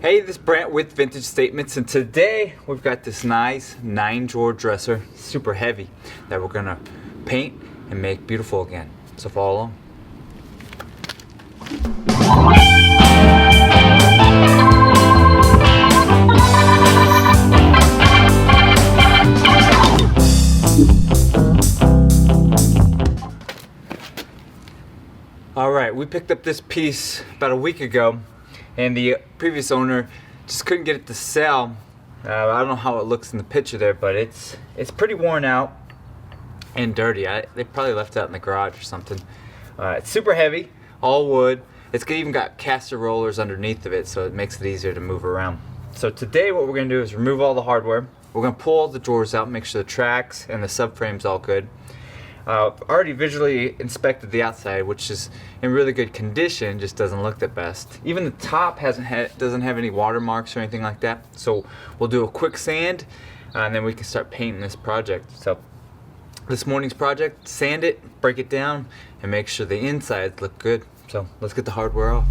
Hey, this is Brant with Vintage Statements, and today we've got this nice 9-drawer dresser, super heavy, that we're gonna paint and make beautiful again. So follow along. Alright, we picked up this piece about a week ago, and the previous owner just couldn't get it to sell. I don't know how it looks in the picture there, but it's pretty worn out and dirty. They probably left it out in the garage or something. It's super heavy, all wood. It's even got caster rollers underneath of it, so it makes it easier to move around. So today what we're going to do is remove all the hardware. We're going to pull all the drawers out, make sure the tracks and the subframe's all good. Already visually inspected the outside, which is in really good condition, just doesn't look the best. Even the top doesn't have any watermarks or anything like that. So we'll do a quick sand, and then we can start painting this project. So this morning's project, sand it, break it down, and make sure the insides look good. So let's get the hardware off.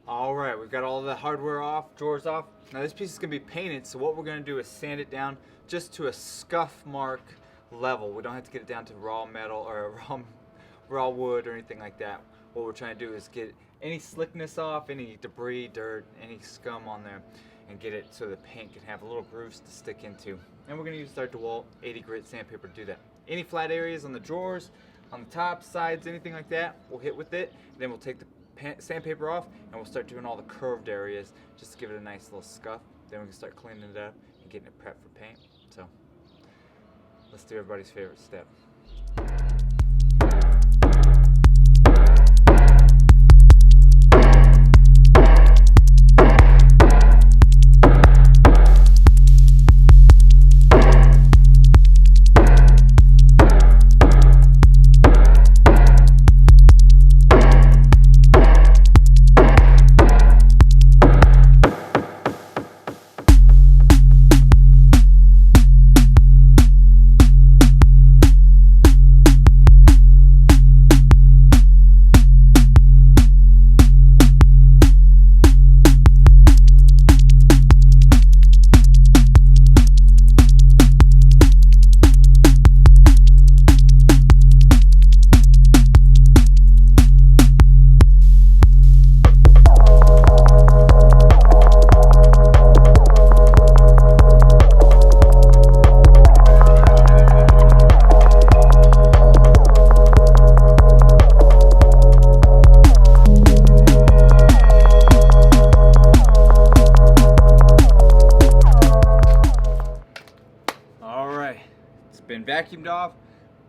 Alright, we've got all the hardware off, drawers off. Now this piece is going to be painted, so what we're going to do is sand it down just to a scuff mark level. We don't have to get it down to raw metal or raw wood or anything like that. What we're trying to do is get any slickness off, any debris, dirt, any scum on there, and get it so the paint can have little grooves to stick into. And we're going to use our DeWalt 80 grit sandpaper to do that. Any flat areas on the drawers, on the top, sides, anything like that, we'll hit with it. Then we'll take the sandpaper off and we'll start doing all the curved areas just to give it a nice little scuff. Then we can start cleaning it up and getting it prepped for paint. So let's do everybody's favorite step. Been vacuumed off,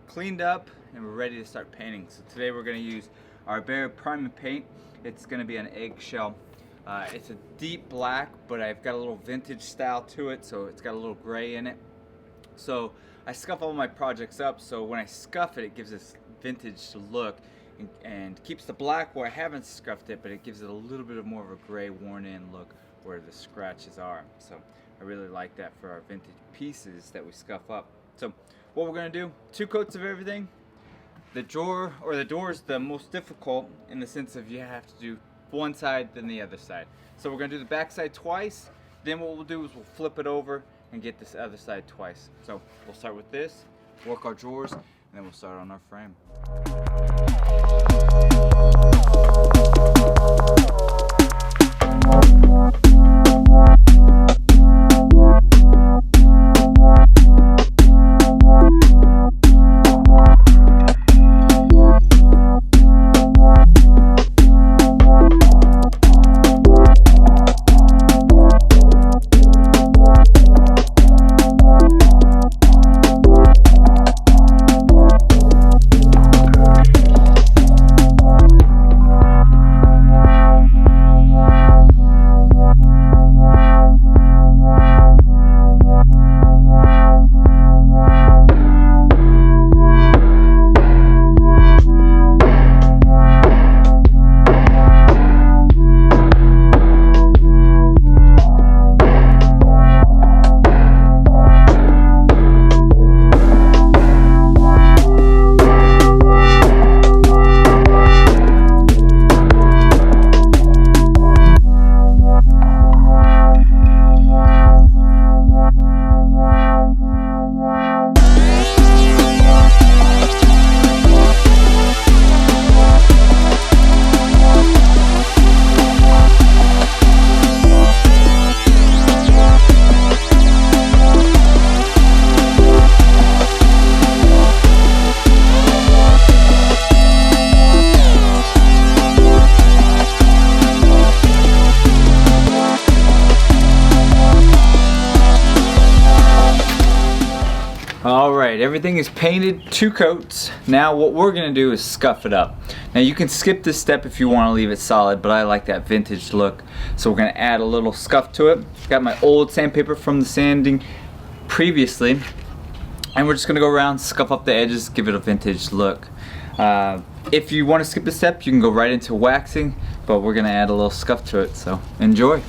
cleaned up, and we're ready to start painting. So today we're going to use our Behr priming paint. It's going to be an Eggshell. It's a deep black, but I've got a little vintage style to it, so it's got a little gray in it. So I scuff all my projects up, so when I scuff it, it gives this vintage look and keeps the black where I haven't scuffed it, but it gives it a little bit of more of a gray, worn-in look where the scratches are. So I really like that for our vintage pieces that we scuff up. So what we're going to do, 2 coats of everything. The drawer or the door is the most difficult in the sense of you have to do one side then the other side. So we're going to do the back side twice. Then what we'll do is we'll flip it over and get this other side twice. So we'll start with this, work our drawers, and then we'll start on our frame. Alright, everything is painted 2 coats. Now what we're going to do is scuff it up. Now you can skip this step if you want to leave it solid, but I like that vintage look. So we're going to add a little scuff to it. Got my old sandpaper from the sanding previously. And we're just going to go around, scuff up the edges, give it a vintage look. If you want to skip the step, you can go right into waxing, but we're going to add a little scuff to it, so enjoy.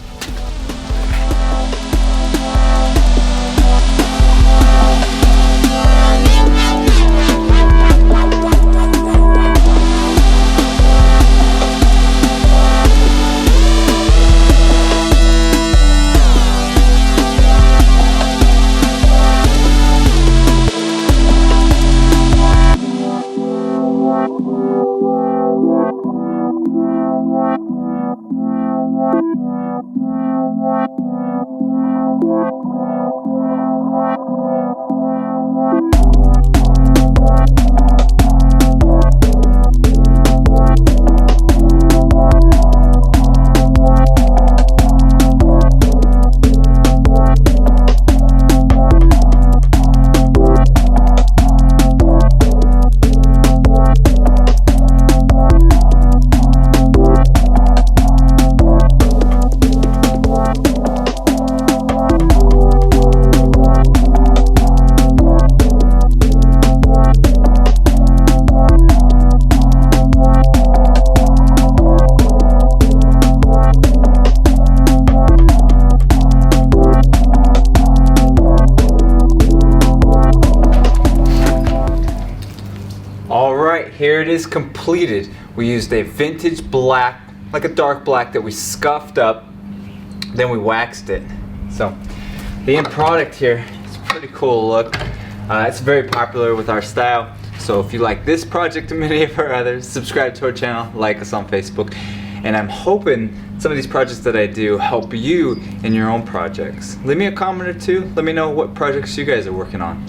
Alright, here it is completed. We used a vintage black, like a dark black that we scuffed up, then we waxed it. So the end product here is a pretty cool look. It's very popular with our style. So if you like this project and many of our others, subscribe to our channel, like us on Facebook. And I'm hoping some of these projects that I do help you in your own projects. Leave me a comment or two. Let me know what projects you guys are working on.